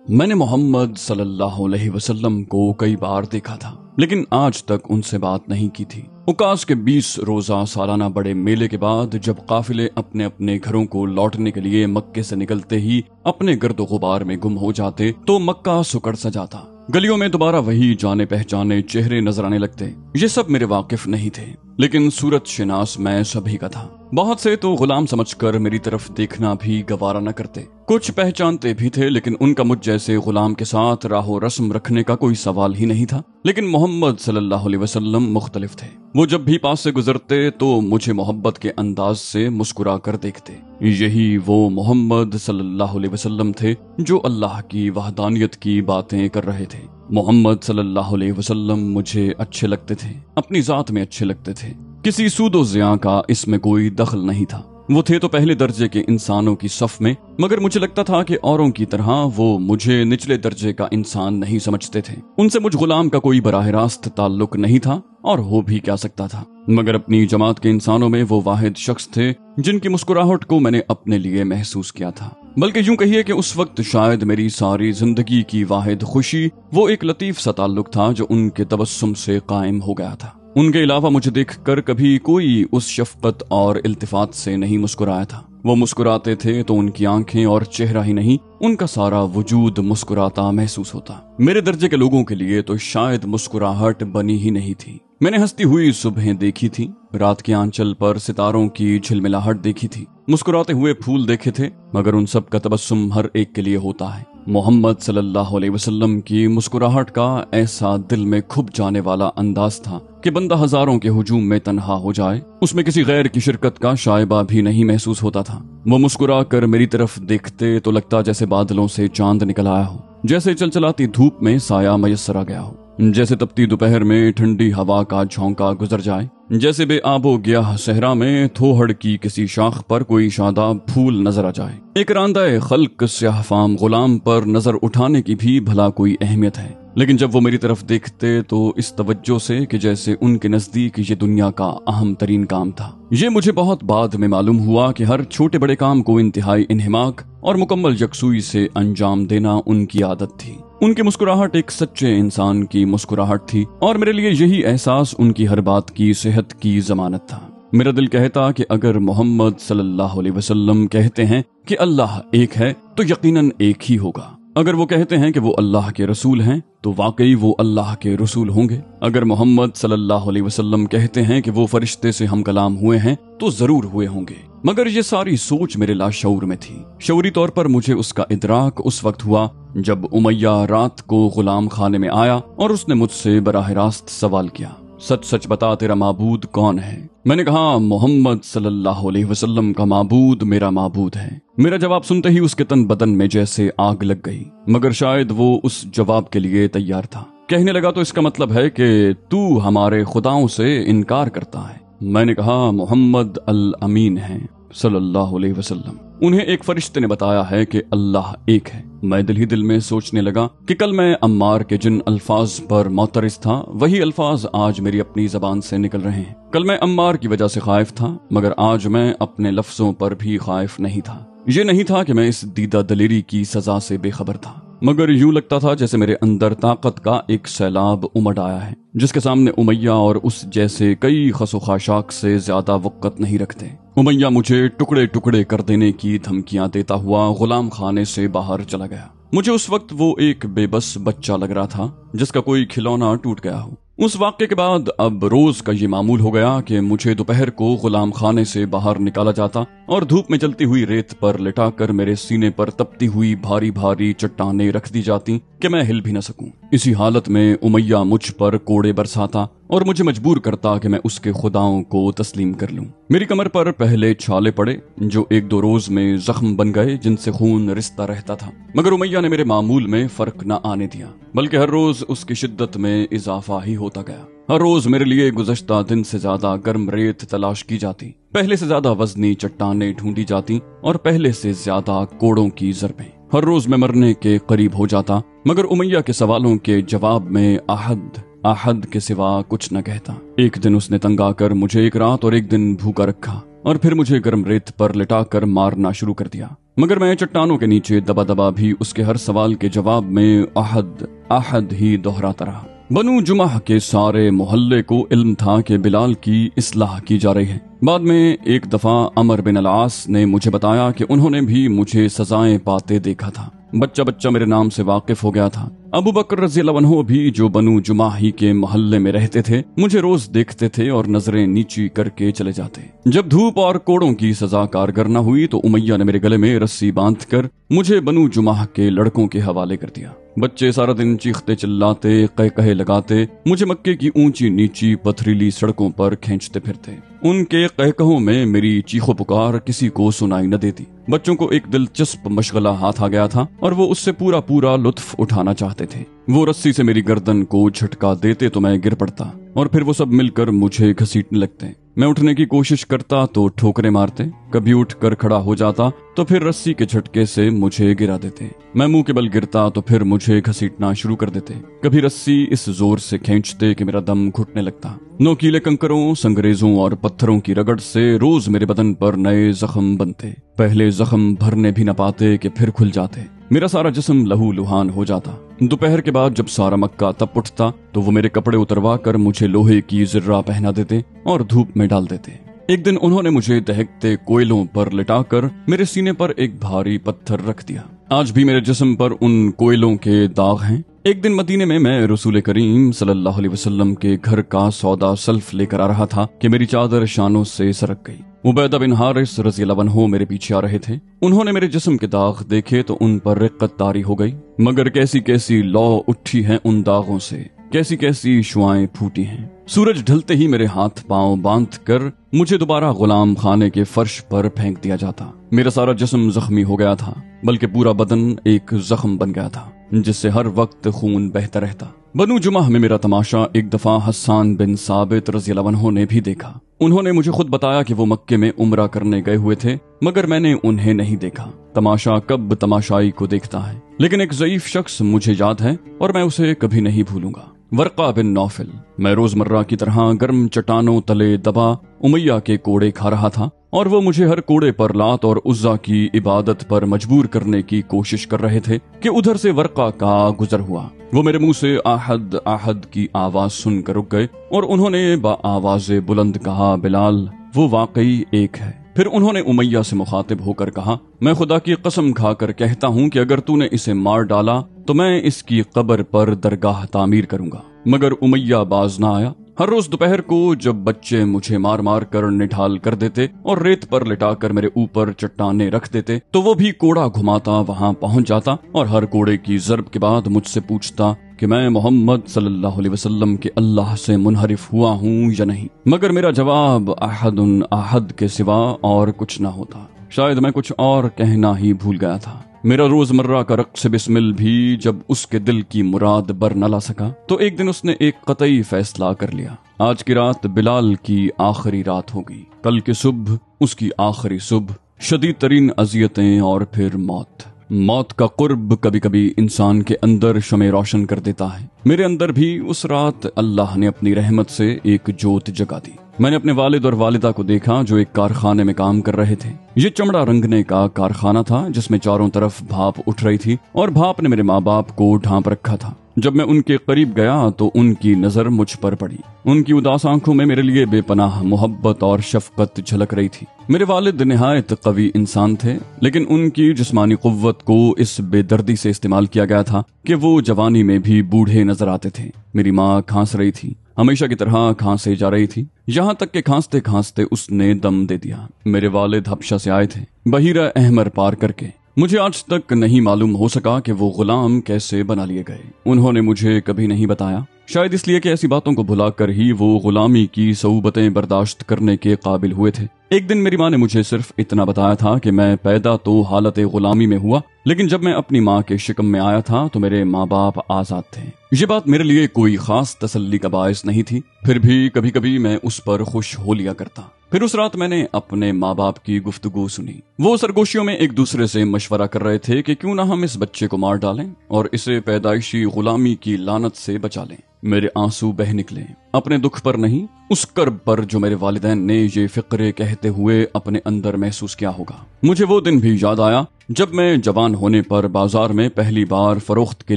میں نے محمد صلی اللہ علیہ وسلم کو کئی بار دیکھا تھا، لیکن آج تک ان سے بات نہیں کی تھی۔ عکاظ کے 20 روزہ سالانہ بڑے میلے کے بعد جب قافلے اپنے اپنے گھروں کو لوٹنے کے لیے مکے سے نکلتے ہی اپنے گرد و غبار میں گم ہو جاتے تو مکہ سکڑ سا جاتا۔ گلیوں میں دوبارہ وہی جانے پہچانے چہرے نظر آنے لگتے۔ یہ سب میرے واقف نہیں تھے، لیکن صورت شناس میں سبھی کا تھا۔ بہت سے تو غلام سمجھ کر میری طرف دیکھنا بھی گوارا نہ کرتے۔ کچھ پہچانتے بھی تھے، لیکن ان کا مجھ جیسے غلام کے ساتھ راہ و رسم رکھنے کا کوئی سوال ہی نہیں تھا۔ لیکن محمد صلی اللہ علیہ وسلم مختلف تھے۔ وہ جب بھی پاس سے گزرتے تو مجھے محبت کے انداز سے مسکرا کر دیکھتے۔ یہی وہ محمد صلی اللہ علیہ وسلم تھے جو اللہ کی وحدانیت کی باتیں کر رہے تھے۔ محمد صلی اللہ علیہ وسلم مجھے اچھے لگتے تھے، اپنی ذات میں اچھے لگتے تھے۔ کسی سود و زیاں کا اس میں کوئی دخل نہیں تھا۔ وہ تھے تو پہلے درجے کے انسانوں کی صف میں، مگر مجھے لگتا تھا کہ اوروں کی طرح وہ مجھے نچلے درجے کا انسان نہیں سمجھتے تھے۔ ان سے مجھ غلام کا کوئی براہ راست تعلق نہیں تھا، اور ہو بھی کیا سکتا تھا، مگر اپنی جماعت کے انسانوں میں وہ واحد شخص تھے جن کی مسکراہٹ کو میں نے اپنے لیے محسوس کیا تھا۔ بلکہ یوں کہیے کہ اس وقت شاید میری ساری زندگی کی واحد خوشی وہ ایک لطیف سا تعلق تھا جو ان کے تبسم سے قائم ہو گیا تھا۔ ان کے علاوہ مجھے دیکھ کر کبھی کوئی اس شفقت اور التفات سے نہیں مسکرایا تھا۔ وہ مسکراتے تھے تو ان کی آنکھیں اور چہرہ ہی نہیں، ان کا سارا وجود مسکراتا محسوس ہوتا۔ میرے درجے کے لوگوں کے لیے تو شاید مسکراہٹ بنی ہی نہیں تھی۔ میں نے ہنستی ہوئی صبحیں دیکھی تھی، رات کے آنچل پر ستاروں کی جھلملاہٹ دیکھی تھی، مسکراتے ہوئے پھول دیکھے تھے، مگر ان سب کا تبسم ہر ایک کے لیے ہوتا ہے۔ محمد صلی اللہ علیہ وسلم کی مسکراہٹ کا ایسا دل میں کھپ جانے والا انداز تھا کہ بندہ ہزاروں کے ہجوم میں تنہا ہو جائے، اس میں کسی غیر کی شرکت کا شائبہ بھی نہیں محسوس ہوتا تھا۔ وہ مسکرا کر میری طرف دیکھتے تو لگتا جیسے بادلوں سے چاند نکل آیا ہو، جیسے چلچلاتی دھوپ میں سایہ میسر آ گیا ہو، جیسے تپتی دوپہر میں ٹھنڈی ہوا کا جھونکا گزر جائے، جیسے بے آب و گیاہ صحرا میں تھوہڑ کی کسی شاخ پر کوئی شاداب پھول نظر آ جائے۔ ایک راندہ خلق سیاہ فام غلام پر نظر اٹھانے کی بھی بھلا کوئی اہمیت ہے، لیکن جب وہ میری طرف دیکھتے تو اس توجہ سے کہ جیسے ان کے نزدیک یہ دنیا کا اہم ترین کام تھا۔ یہ مجھے بہت بعد میں معلوم ہوا کہ ہر چھوٹے بڑے کام کو انتہائی انہماک اور مکمل یکسوئی سے انجام دینا ان کی عادت تھی۔ ان کی مسکراہٹ ایک سچے انسان کی مسکراہٹ تھی، اور میرے لیے یہی احساس ان کی ہر بات کی صحت کی ضمانت تھا۔ میرا دل کہتا کہ اگر محمد صلی اللہ علیہ وسلم کہتے ہیں کہ اللہ ایک ہے تو یقیناً ایک ہی ہوگا۔ اگر وہ کہتے ہیں کہ وہ اللہ کے رسول ہیں تو واقعی وہ اللہ کے رسول ہوں گے۔ اگر محمد صلی اللہ علیہ وسلم کہتے ہیں کہ وہ فرشتے سے ہم کلام ہوئے ہیں تو ضرور ہوئے ہوں گے۔ مگر یہ ساری سوچ میرے لاشعور میں تھی۔ شعوری طور پر مجھے اس کا ادراک اس وقت ہوا جب امیہ رات کو غلام خانے میں آیا اور اس نے مجھ سے براہ راست سوال کیا، سچ سچ بتا تیرا معبود کون ہے؟ میں نے کہا محمد صلی اللہ علیہ وسلم کا معبود میرا معبود ہے۔ میرا جواب سنتے ہی اس کے تن بدن میں جیسے آگ لگ گئی، مگر شاید وہ اس جواب کے لیے تیار تھا۔ کہنے لگا تو اس کا مطلب ہے کہ تو ہمارے خداؤں سے انکار کرتا ہے۔ میں نے کہا محمد الامین ہیں صلی اللہ علیہ وسلم، انہیں ایک فرشتے نے بتایا ہے کہ اللہ ایک ہے۔ میں دل ہی دل میں سوچنے لگا کہ کل میں عمار کے جن الفاظ پر معترض تھا وہی الفاظ آج میری اپنی زبان سے نکل رہے ہیں۔ کل میں عمار کی وجہ سے خائف تھا، مگر آج میں اپنے لفظوں پر بھی خائف نہیں تھا۔ یہ نہیں تھا کہ میں اس دیدہ دلیری کی سزا سے بے خبر تھا، مگر یوں لگتا تھا جیسے میرے اندر طاقت کا ایک سیلاب امڈ آیا ہے، جس کے سامنے امیہ اور اس جیسے کئی خس و خاشاک سے زیادہ وقت نہیں رکھتے۔ امیہ مجھے ٹکڑے ٹکڑے کر دینے کی دھمکیاں دیتا ہوا غلام خانے سے باہر چلا گیا۔ مجھے اس وقت وہ ایک بے بس بچہ لگ رہا تھا جس کا کوئی کھلونا ٹوٹ گیا ہو۔ اس واقعے کے بعد اب روز کا یہ معمول ہو گیا کہ مجھے دوپہر کو غلام خانے سے باہر نکالا جاتا اور دھوپ میں جلتی ہوئی ریت پر لٹا کر میرے سینے پر تپتی ہوئی بھاری بھاری چٹانیں رکھ دی جاتی کہ میں ہل بھی نہ سکوں۔ اسی حالت میں امیہ مجھ پر کوڑے برساتا اور مجھے مجبور کرتا کہ میں اس کے خداؤں کو تسلیم کر لوں۔ میری کمر پر پہلے چھالے پڑے جو ایک دو روز میں زخم بن گئے جن سے خون رستا رہتا تھا، مگر امیہ نے میرے معمول میں فرق نہ آنے دیا، بلکہ ہر روز اس کی شدت میں اضافہ ہی ہوتا گیا۔ ہر روز میرے لیے گزشتہ دن سے زیادہ گرم ریت تلاش کی جاتی، پہلے سے زیادہ وزنی چٹانیں ڈھونڈی جاتی اور پہلے سے زیادہ کوڑوں کی ضربیں۔ ہر روز میں مرنے کے قریب ہو جاتا، مگر امیہ کے سوالوں کے جواب میں احد کے سوا کچھ نہ کہتا۔ ایک دن اس نے تنگ آ کر مجھے ایک رات اور ایک دن بھوکا رکھا، اور پھر مجھے گرم ریت پر لٹا کر مارنا شروع کر دیا۔ मगर मैं चट्टानों के नीचे दबा दबा भी उसके हर सवाल के जवाब में अहद अहद ही दोहराता रहा। बनु जुमाह के सारे मोहल्ले को इल्म था कि बिलाल की इस्लाह की जा रही है। बाद में एक दफा अमर बिन अल-आस ने मुझे बताया कि उन्होंने भी मुझे सजाएं पाते देखा था। बच्चा बच्चा मेरे नाम से वाकिफ हो गया था। अबू बकर रज़ियल्लाहु अन्हु भी जो बनु जुमाही के मोहल्ले में रहते थे, मुझे रोज देखते थे और नजरें नीची करके चले जाते। जब धूप और कोड़ों की सजा कारगर न हुई तो उमैया ने मेरे गले में रस्सी बांधकर मुझे बनु जुमाह के लड़कों के हवाले कर दिया। बच्चे सारा दिन चीखते चिल्लाते कहे लगाते मुझे मक्के की ऊंची नीची पथरीली सड़कों पर खींचते फिरते। उनके कहकहों में मेरी चीखो पुकार किसी को सुनाई न देती। बच्चों को एक दिलचस्प मशगला हाथ आ गया था और वो उससे पूरा पूरा लुत्फ उठाना चाहते थे। वो रस्सी से मेरी गर्दन को झटका देते तो मैं गिर पड़ता और फिर वो सब मिलकर मुझे घसीटने लगते। मैं उठने की कोशिश करता तो ठोकरें मारते, कभी उठकर खड़ा हो जाता तो फिर रस्सी के झटके से मुझे गिरा देते। मैं मुंह के बल गिरता तो फिर मुझे घसीटना शुरू कर देते। कभी रस्सी इस जोर से खींचते कि मेरा दम घुटने लगता। नोकीले कंकरों, संगरेजों और पत्थरों की रगड़ से रोज मेरे बदन पर नए जख्म बनते। पहले जख्म भरने भी न पाते कि फिर खुल जाते। मेरा सारा जिस्म लहू लुहान हो जाता। दोपहर के बाद जब सारा मक्का तप उठता तो वो मेरे कपड़े उतरवा कर मुझे लोहे की जिर्रा पहना देते और धूप में डाल देते। एक दिन उन्होंने मुझे दहकते कोयलों पर लिटाकर मेरे सीने पर एक भारी पत्थर रख दिया। आज भी मेरे जिस्म पर उन कोयलों के दाग हैं। एक दिन मदीने में मैं रसूल करीम सल्लल्लाहु अलैहि वसल्लम के घर का सौदा सल्फ लेकर आ रहा था कि मेरी चादर शानों से सरक गई। उबैदा बिन हारिस रज़ियल्लाहु अन्हु मेरे पीछे आ रहे थे। उन्होंने मेरे जिस्म के दाग देखे तो उन पर रिक्कत तारी हो गई। मगर कैसी कैसी लौ उठी है उन दागों से, कैसी कैसी शुआएं फूटी हैं। सूरज ढलते ही मेरे हाथ पांव बांध कर मुझे दोबारा गुलाम खाने के फर्श पर फेंक दिया जाता। मेरा सारा जिस्म जख्मी हो गया था, बल्कि पूरा बदन एक जख्म बन गया था जिससे हर वक्त खून बहता रहता। बनु जुमाह में मेरा तमाशा एक दफा हस्सान बिन साबित रज़ियल्लाहु अन्हु ने भी देखा। उन्होंने मुझे खुद बताया कि वो मक्के में उम्रा करने गए हुए थे, मगर मैंने उन्हें नहीं देखा। तमाशा कब तमाशाई को देखता है, लेकिन एक ज़ईफ शख्स मुझे याद है और मैं उसे कभी नहीं भूलूंगा। वर्का बिन नौफल। मैं रोजमर्रा की तरह गर्म चट्टानों तले दबा उमैया के कोड़े खा रहा था और वो मुझे हर कोड़े पर लात और उज्जा की इबादत पर मजबूर करने की कोशिश कर रहे थे कि उधर से वर्का का गुजर हुआ। वो मेरे मुंह से आहद आहद की आवाज सुनकर रुक गए और उन्होंने आवाज़े बुलंद कहा, बिलाल वो वाकई एक है। फिर उन्होंने उमैया से मुखातिब होकर कहा, मैं खुदा की कसम खाकर कहता हूँ कि अगर तूने इसे मार डाला तो मैं इसकी कब्र पर दरगाह तामीर करूंगा। मगर उमैया बाज ना आया। हर रोज दोपहर को जब बच्चे मुझे मार मार कर निढाल कर देते और रेत पर लिटाकर मेरे ऊपर चट्टाने रख देते तो वो भी कोड़ा घुमाता वहां पहुंच जाता और हर कोड़े की जरब के बाद मुझसे पूछता कि मैं मोहम्मद सल्लल्लाहु अलैहि वसल्लम के अल्लाह से मुनहरिफ हुआ हूँ या नहीं। मगर मेरा जवाब अहदुन अहद के सिवा और कुछ ना होता। शायद मैं कुछ और कहना ही भूल गया था। मेरा रोजमर्रा का रक्स बिस्मिल भी जब उसके दिल की मुराद बर न ला सका तो एक दिन उसने एक कतई फैसला कर लिया। आज की रात बिलाल की आखिरी रात होगी, कल की सुबह उसकी आखिरी सुबह, शदीद तरीन अजियतें और फिर मौत। मौत का कुर्ब कभी कभी इंसान के अंदर शमे रोशन कर देता है। मेरे अंदर भी उस रात अल्लाह ने अपनी रहमत से एक जोत जगा दी। मैंने अपने वालिद और वालिदा को देखा जो एक कारखाने में काम कर रहे थे। ये चमड़ा रंगने का कारखाना था जिसमें चारों तरफ भाप उठ रही थी और भाप ने मेरे माँ बाप को ढांप रखा था। जब मैं उनके करीब गया तो उनकी नजर मुझ पर पड़ी। उनकी उदास आंखों में मेरे लिए बेपनाह मोहब्बत और शफकत झलक रही थी। मेरे वालिद निहायत कवी इंसान थे, लेकिन उनकी जिस्मानी कुव्वत को इस बेदर्दी से इस्तेमाल किया गया था कि वो जवानी में भी बूढ़े नजर आते थे। मेरी माँ खांस रही थी, हमेशा की तरह खांसे जा रही थी, यहाँ तक कि खांसते खांसते उसने दम दे दिया। मेरे वालिद हबशा से आए थे, बहीरा अहमर पार करके। मुझे आज तक नहीं मालूम हो सका कि वो गुलाम कैसे बना लिए गए। उन्होंने मुझे कभी नहीं बताया, शायद इसलिए कि ऐसी बातों को भुलाकर ही वो गुलामी की सऊबतें बर्दाश्त करने के काबिल हुए थे। एक दिन मेरी माँ ने मुझे सिर्फ इतना बताया था कि मैं पैदा तो हालत गुलामी में हुआ, लेकिन जब मैं अपनी माँ के शिकम में आया था तो मेरे माँ बाप आजाद थे। ये बात मेरे लिए कोई खास तसल्ली का बायस नहीं थी, फिर भी कभी कभी मैं उस पर खुश हो लिया करता। फिर उस रात मैंने अपने माँ बाप की गुफ्तगू सुनी। वो सरगोशियों में एक दूसरे से मशवरा कर रहे थे कि क्यों ना हम इस बच्चे को मार डालें और इसे पैदाइशी गुलामी की लानत से बचा लें। मेरे आंसू बह निकले, अपने दुख पर नहीं, उस कर्ब पर जो मेरे वालिदैन ने ये फिक्रे कहते हुए अपने अंदर महसूस किया होगा। मुझे वो दिन भी याद आया जब मैं जवान होने पर बाजार में पहली बार फरोख्त के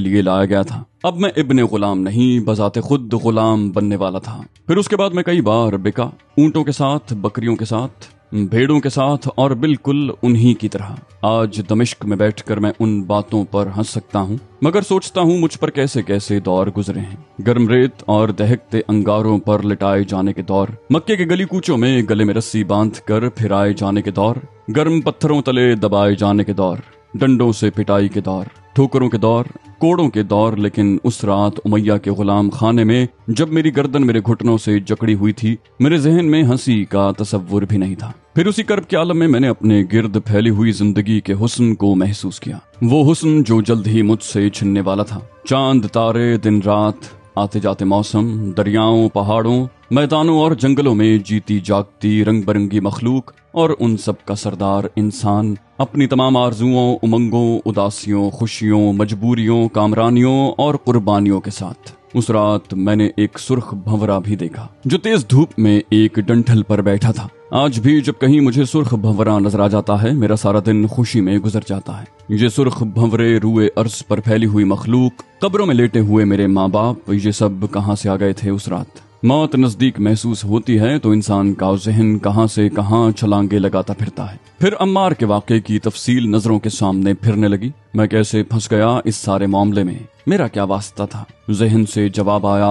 लिए लाया गया था। अब मैं इब्ने गुलाम नहीं, बजाते खुद गुलाम बनने वाला था। फिर उसके बाद मैं कई बार बिका, ऊंटों के साथ, बकरियों के साथ, भेड़ों के साथ, और बिल्कुल उन्हीं की तरह। आज दमिश्क में बैठकर मैं उन बातों पर हंस सकता हूँ, मगर सोचता हूँ मुझ पर कैसे कैसे दौर गुजरे हैं। गर्म रेत और दहकते अंगारों पर लिटाए जाने के दौर, मक्के के गली कूचों में गले में रस्सी बांधकर फिराए जाने के दौर, गर्म पत्थरों तले दबाए जाने के दौर, डंडों से पिटाई के दौर, ठोकरों के दौर, कोड़ों के दौर। लेकिन उस रात उमैया के गुलाम खाने में जब मेरी गर्दन मेरे घुटनों से जकड़ी हुई थी, मेरे जहन में हंसी का तसव्वुर भी नहीं था। फिर उसी कर्ब के आलम में मैंने अपने गिर्द फैली हुई जिंदगी के हुस्न को महसूस किया, वो हुस्न जो जल्द ही मुझसे छिनने वाला था। चांद, तारे, दिन रात, आते जाते मौसम, दरियाओं, पहाड़ों, मैदानों और जंगलों में जीती जागती रंग बिरंगी मखलूक, और उन सब का सरदार इंसान अपनी तमाम आरजुओं, उमंगों, उदासियों, खुशियों, मजबूरियों, कामरानियों और कुर्बानियों के साथ। उस रात मैंने एक सुर्ख भंवरा भी देखा जो तेज धूप में एक डंठल पर बैठा था। आज भी जब कहीं मुझे सुर्ख भंवरा नजर आ जाता है, मेरा सारा दिन खुशी में गुजर जाता है। ये सुर्ख भंवरे, रूए अर्ज पर फैली हुई मखलूक, कब्रों में लेटे हुए मेरे माँ बाप, ये सब कहाँ से आ गए थे उस रात। मौत नजदीक महसूस होती है तो इंसान का जहन कहाँ से कहाँ छलांगे लगाता फिरता है। फिर अम्मार के वाक़े की तफसील नजरों के सामने फिरने लगी। मैं कैसे फंस गया इस सारे मामले में, मेरा क्या वास्ता था। जहन से जवाब आया,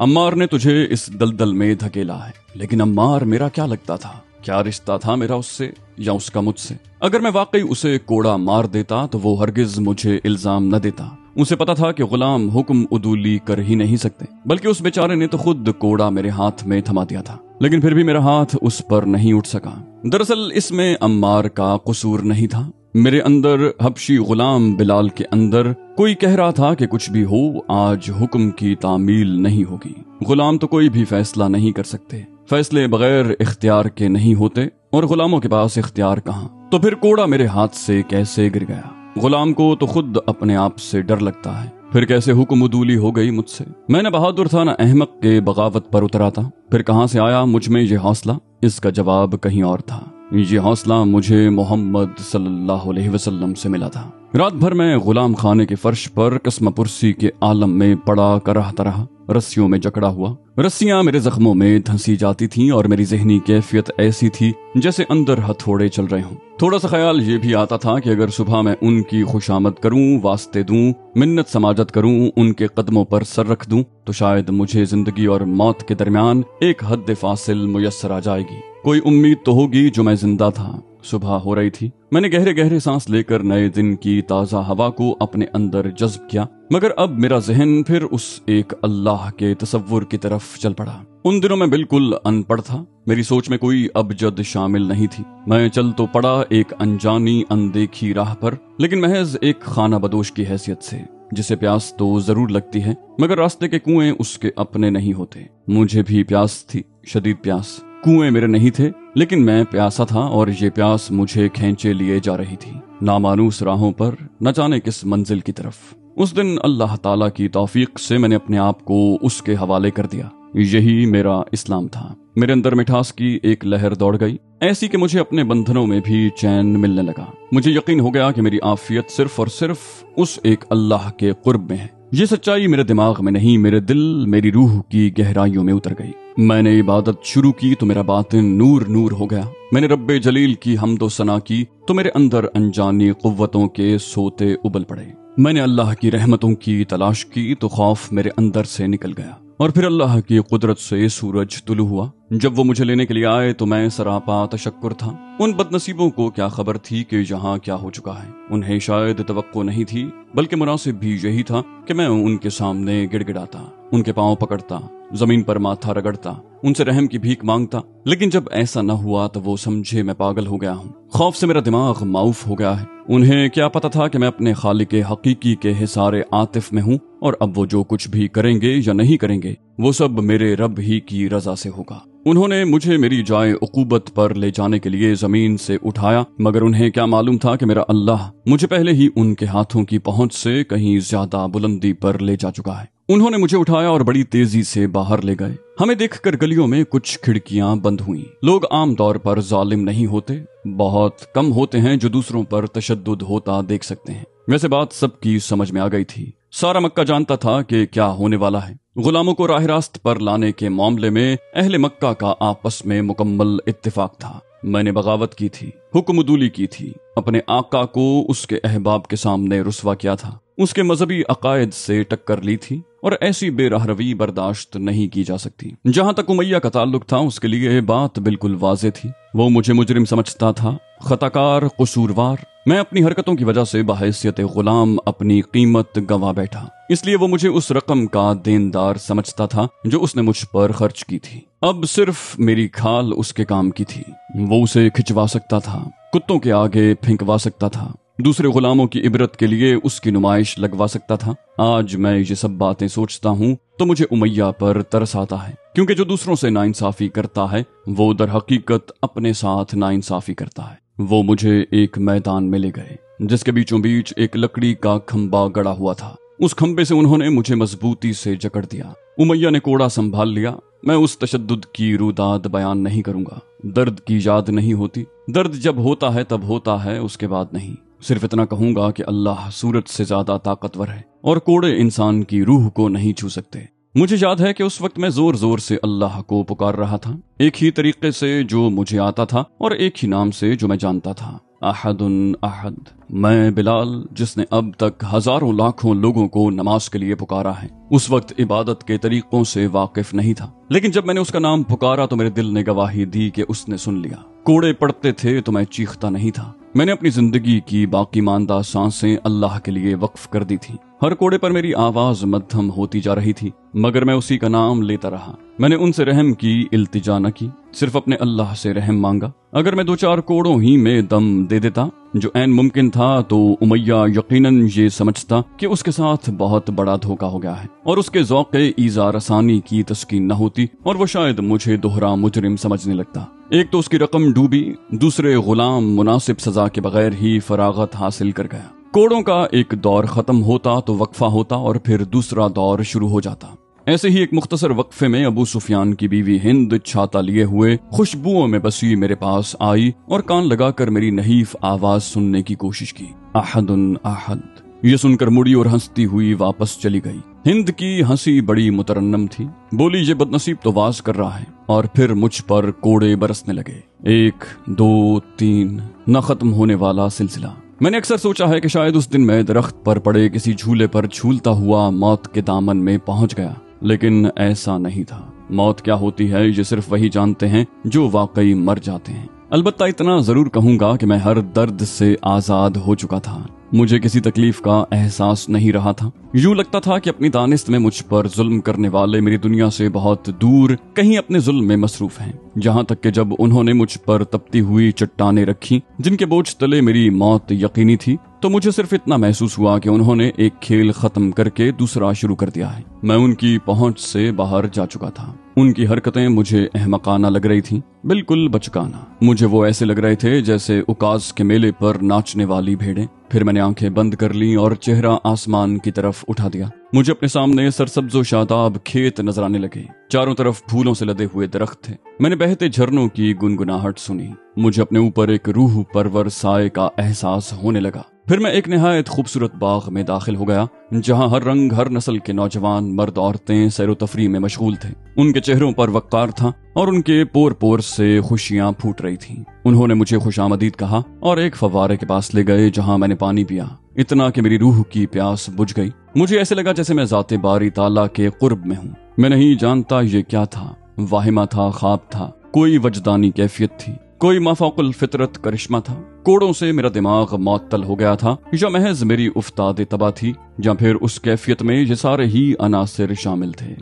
अम्मार ने तुझे इस दलदल में धकेला है। लेकिन अम्मार मेरा क्या लगता था? क्या रिश्ता था मेरा उससे या उसका मुझसे? अगर मैं वाकई उसे कोड़ा मार देता तो वो हरगिज मुझे इल्जाम न देता। उसे पता था कि गुलाम हुक्म उदूली कर ही नहीं सकते, बल्कि उस बेचारे ने तो खुद कोड़ा मेरे हाथ में थमा दिया था। लेकिन फिर भी मेरा हाथ उस पर नहीं उठ सका। दरअसल इसमें अम्मार का कसूर नहीं था। मेरे अंदर, हबशी गुलाम बिलाल के अंदर, कोई कह रहा था कि कुछ भी हो, आज हुक्म की तामील नहीं होगी। गुलाम तो कोई भी फैसला नहीं कर सकते, फैसले बगैर इख्तियार के नहीं होते, और गुलामों के पास इख्तियार कहाँ। तो फिर कोड़ा मेरे हाथ से कैसे गिर गया? गुलाम को तो खुद अपने आप से डर लगता है, फिर कैसे हुक्म उदूली हो गई मुझसे? मैं न बहादुर था न अहमक के बगावत पर उतरा था। फिर कहाँ से आया मुझ में ये हौसला? इसका जवाब कहीं और था। ये हौसला मुझे मोहम्मद सल्लल्लाहु अलैहि वसल्लम से मिला था। रात भर मैं गुलाम खाने के फर्श पर कसम पुरसी के आलम में पड़ा कराहता रहा, रस्सियों में जकड़ा हुआ। रस्सियां मेरे जख्मों में धंसी जाती थीं और मेरी जहनी कैफियत ऐसी थी जैसे अंदर हथौड़े चल रहे हों। थोड़ा सा ख्याल ये भी आता था कि अगर सुबह मैं उनकी खुशामद करूं, वास्ते दूं, मिन्नत समाजत करूं, उनके कदमों पर सर रख दूं, तो शायद मुझे जिंदगी और मौत के दरमियान एक हद फासिल मुयस्सर आ जाएगी। कोई उम्मीद तो होगी जो मैं जिंदा था। सुबह हो रही थी। मैंने गहरे गहरे सांस लेकर नए दिन की ताजा हवा को अपने अंदर जज्ब किया, मगर अब मेरा जहन फिर उस एक अल्लाह के तसव्वुर की तरफ चल पड़ा। उन दिनों मैं बिल्कुल अनपढ़ था, मेरी सोच में कोई अबजद शामिल नहीं थी। मैं चल तो पड़ा एक अनजानी अनदेखी राह पर, लेकिन महज एक खाना बदोश की हैसियत से, जिसे प्यास तो जरूर लगती है, मगर रास्ते के कुएं उसके अपने नहीं होते। मुझे भी प्यास थी, शदीद प्यास। कुएं मेरे नहीं थे, लेकिन मैं प्यासा था और ये प्यास मुझे खींचे लिए जा रही थी, नामानूस राहों पर, न जाने किस मंजिल की तरफ। उस दिन अल्लाह ताला की तौफीक से मैंने अपने आप को उसके हवाले कर दिया। यही मेरा इस्लाम था। मेरे अंदर मिठास की एक लहर दौड़ गई, ऐसी कि मुझे अपने बंधनों में भी चैन मिलने लगा। मुझे यकीन हो गया कि मेरी आफियत सिर्फ और सिर्फ उस एक अल्लाह के कुर्ब में है। ये सच्चाई मेरे दिमाग में नहीं, मेरे दिल, मेरी रूह की गहराइयों में उतर गई। मैंने इबादत शुरू की तो मेरा बातिन नूर नूर हो गया। मैंने रब्बे जलील की हम्दो सना की तो मेरे अंदर अनजानी कुव्वतों के सोते उबल पड़े। मैंने अल्लाह की रहमतों की तलाश की तो खौफ मेरे अंदर से निकल गया, और फिर अल्लाह की कुदरत से सूरज तुलू हुआ। जब वो मुझे लेने के लिए आए तो मैं सरापा तशक्कुर था। उन बदनसीबों को क्या खबर थी कि यहाँ क्या हो चुका है। उन्हें शायद तवक्को नहीं थी, बल्कि मुनासिब भी यही था कि मैं उनके सामने गिड़गिड़ाता, उनके पांव पकड़ता, जमीन पर माथा रगड़ता, उनसे रहम की भीख मांगता। लेकिन जब ऐसा न हुआ तो वो समझे मैं पागल हो गया हूँ। खौफ से मेरा दिमाग माऊफ हो गया है। उन्हें क्या पता था कि मैं अपने खालिक हकीकी के हिसारे आतिफ में हूँ, और अब वो जो कुछ भी करेंगे या नहीं करेंगे वो सब मेरे रब ही की रजा से होगा। انہوں نے مجھے میری جائے عقوبت پر لے جانے کے لیے زمین سے اٹھایا، مگر انہیں کیا معلوم تھا کہ میرا اللہ مجھے پہلے ہی ان کے ہاتھوں کی پہنچ سے کہیں زیادہ بلندی پر لے جا چکا ہے۔ انہوں نے مجھے اٹھایا اور بڑی تیزی سے باہر لے گئے۔ ہمیں دیکھ کر گلیوں میں کچھ کھڑکیاں بند ہوئیں۔ لوگ عام طور پر ظالم نہیں ہوتے، بہت کم ہوتے ہیں جو دوسروں پر تشدد ہوتا دیکھ سکتے ہیں۔ ویسے بات سب کی سمجھ میں آ گئی تھی۔ سارا مکہ جانتا تھا کہ کیا ہونے والا ہے۔ غلاموں کو راہ راست پر لانے کے معاملے میں اہل مکہ کا آپس میں مکمل اتفاق تھا۔ میں نے بغاوت کی تھی، حکم عدولی کی تھی، اپنے آقا کو اس کے احباب کے سامنے رسوا کیا تھا، اس کے مذہبی عقائد سے ٹکر لی تھی، اور ایسی بے راہ روی برداشت نہیں کی جا سکتی۔ جہاں تک امیہ کا تعلق تھا اس کے لیے بات بالکل واضح تھی۔ وہ مجھے مجرم سمجھتا تھا، خطاکار، قصوروار۔ میں اپنی حرکتوں کی وجہ سے بحیثیت غلام اپنی قیمت گنوا بیٹھا، اس لیے وہ مجھے اس رقم کا دیندار سمجھتا تھا جو اس نے مجھ پر خرچ کی تھی۔ اب صرف میری کھال اس کے کام کی تھی۔ وہ اسے کھچوا سکتا تھا، کتوں کے آگے پھینکوا سکتا تھا، دوسرے غلاموں کی عبرت کے لیے اس کی نمائش لگوا سکتا تھا۔ آج میں یہ سب باتیں سوچتا ہوں تو مجھے امیہ پر ترس آتا ہے، کیونکہ جو دوسروں سے ناانصافی کرتا ہے وہ در حقیقت اپنے ساتھ ناانصافی کرتا ہے۔ وہ مجھے ایک میدان میں لے گئے جس کے بیچوں بیچ ایک لکڑی کا کھمبا گڑا ہوا تھا۔ اس کھمبے سے انہوں نے مجھے مضبوطی سے جکڑ دیا۔ امیہ نے کوڑا سنبھال لیا۔ میں اس تشدد کی روداد بیان نہیں کروں گا۔ درد کی یاد نہیں ہوتی، درد جب ہوتا ہے تب ہوتا ہے، اس کے بعد نہیں۔ صرف اتنا کہوں گا کہ اللہ سورج سے زیادہ طاقتور ہے اور کوڑے انسان کی روح کو نہیں چھو سکتے۔ مجھے یاد ہے کہ اس وقت میں زور زور سے اللہ کو پکار رہا تھا، ایک ہی طریقے سے جو مجھے آتا تھا اور ایک ہی نام سے جو میں جانتا تھا، احد احد۔ میں بلال، جس نے اب تک ہزاروں لاکھوں لوگوں کو نماز کے لیے پکارا ہے، اس وقت عبادت کے طریقوں سے واقف نہیں تھا، لیکن جب میں نے اس کا نام پکارا تو میرے دل نے گواہی دی کہ اس نے سن لیا۔ کوڑے پڑتے تھے تو میں چیختا نہیں تھا۔ میں نے اپنی زندگی کی باقی ماندہ سانسیں اللہ کے لیے وقف کر دی تھی۔ ہر کوڑے پر میری آواز مدھم ہوتی جا رہی تھی، مگر میں اسی کا نام لیتا رہا۔ میں نے ان سے رحم کی التجا نہ کی، صرف اپنے اللہ سے رحم مانگا۔ اگر میں 2-4 کوڑوں ہی میں دم دے دیتا، جو عین ممکن تھا، تو امیہ یقیناً یہ سمجھتا کہ اس کے ساتھ بہت بڑا دھوکہ ہو گیا ہے، اور اس کے ذوق ایذا رسانی کی تسکین نہ ہوتی، اور وہ شاید مجھے دوہرا مجرم سمجھنے لگتا۔ ایک تو اس کی رقم ڈوبی، دوسرے غلام مناسب سزا کے بغیر ہی فراغت حاصل کر گیا۔ کوڑوں کا ایک دور ختم ہوتا تو وقفہ ہوتا اور پھر دوسرا دور شروع ہو جاتا۔ ایسے ہی ایک مختصر وقفے میں ابو سفیان کی بیوی ہند چھاتا لیے ہوئے خوشبوؤں میں بسی میرے پاس آئی اور کان لگا کر میری نحیف آواز سننے کی کوشش کی، احد احد۔ یہ سن کر مڑی اور ہنستی ہوئی واپس چلی گئی۔ ہند کی ہنسی بڑی مترنم تھی، بولی یہ بدنصیب تو واز کر رہا ہے، اور پھر مجھ پر کوڑے برسنے لگے، 1 2 3، نہ ختم ہونے والا سلسلہ۔ میں نے اکثر سوچا ہے کہ شاید اس دن میں درخت پر پڑے کسی جھولے پر جھولتا ہوا موت کے دامن میں پہنچ گیا، لیکن ایسا نہیں تھا۔ موت کیا ہوتی ہے یہ صرف وہی جانتے ہیں جو واقعی مر جاتے ہیں۔ البتہ اتنا ضرور کہوں گا کہ میں ہر درد سے آزاد ہو چکا تھا، مجھے کسی تکلیف کا احساس نہیں رہا تھا۔ یوں لگتا تھا کہ اپنی دانست میں مجھ پر ظلم کرنے والے میری دنیا سے بہت دور کہیں اپنے ظلم میں مصروف ہیں، جہاں تک کہ جب انہوں نے مجھ پر تپتی ہوئی چٹانیں رکھی جن کے بوجھ تلے میری موت یقینی تھی، تو مجھے صرف اتنا محسوس ہوا کہ انہوں نے ایک کھیل ختم کر کے دوسرا شروع کر دیا ہے۔ میں ان کی پہنچ سے باہر جا چکا تھا۔ ان کی حرکتیں مجھے احمقانہ لگ رہی تھیں، بالکل بچکانہ۔ مجھے وہ ایسے لگ رہے تھے جیسے اکاس کے میلے پر ناچنے والی بھیڑیں۔ پھر میں نے آنکھیں بند کر لیں اور چہرہ آسمان کی طرف اٹھا دیا۔ مجھے اپنے سامنے سرسبز و شاداب کھیت نظر آنے لگے، چاروں طرف پھولوں سے لدے ہوئے درخت تھے۔ میں نے بہتے جھرنوں کی گنگناہٹ سنی، مجھے اپنے اوپر ایک روح پرور سائے کا احساس ہونے لگا۔ پھر میں ایک نہایت خوبصورت باغ میں داخل ہو گیا، جہاں ہر رنگ ہر نسل کے نوجوان مرد عورتیں سیر و تفریح میں مشغول تھے۔ ان کے چہروں پر وقار تھا اور ان کے پور پور سے خوشیاں پھوٹ رہی تھیں۔ انہوں نے مجھے خوش آمدید کہا اور ایک فوارے کے پاس لے گئے جہاں میں نے پانی پیا، اتنا کہ میری روح کی پیاس بجھ گئی۔ مجھے ایسے لگا جیسے میں ذات باری تعالیٰ کے قرب میں ہوں۔ میں نہیں جانتا یہ کیا تھا، واہمہ تھا، خواب تھا، کوئی وجدانی کیفیت تھی، کوئی مافوق الفطرت کرشمہ تھا۔ کوڑوں سے میرا دماغ معطل ہو گیا تھا، یا محض میری افتاد طبع تھی، یا پھر اس کیفیت میں یہ سارے ہی عناصر شامل تھے۔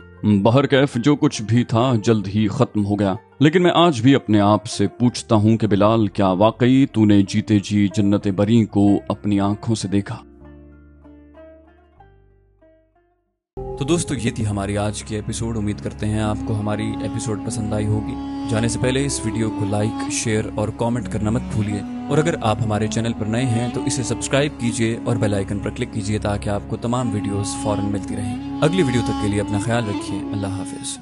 بہرکیف جو کچھ بھی تھا جلد ہی ختم ہو گیا، لیکن میں آج بھی اپنے آپ سے پوچھتا ہوں کہ بلال، کیا واقعی تو نے جیتے جی جنت بری کو اپنی آنکھوں سے دیکھا؟ तो दोस्तों ये थी हमारी आज की एपिसोड। उम्मीद करते हैं आपको हमारी एपिसोड पसंद आई होगी। जाने से पहले इस वीडियो को लाइक, शेयर और कमेंट करना मत भूलिए। और अगर आप हमारे चैनल पर नए हैं तो इसे सब्सक्राइब कीजिए और बेल आइकन पर क्लिक कीजिए ताकि आपको तमाम वीडियोस फौरन मिलती रहें। अगली वीडियो तक के लिए अपना ख्याल रखिए। अल्लाह हाफिज।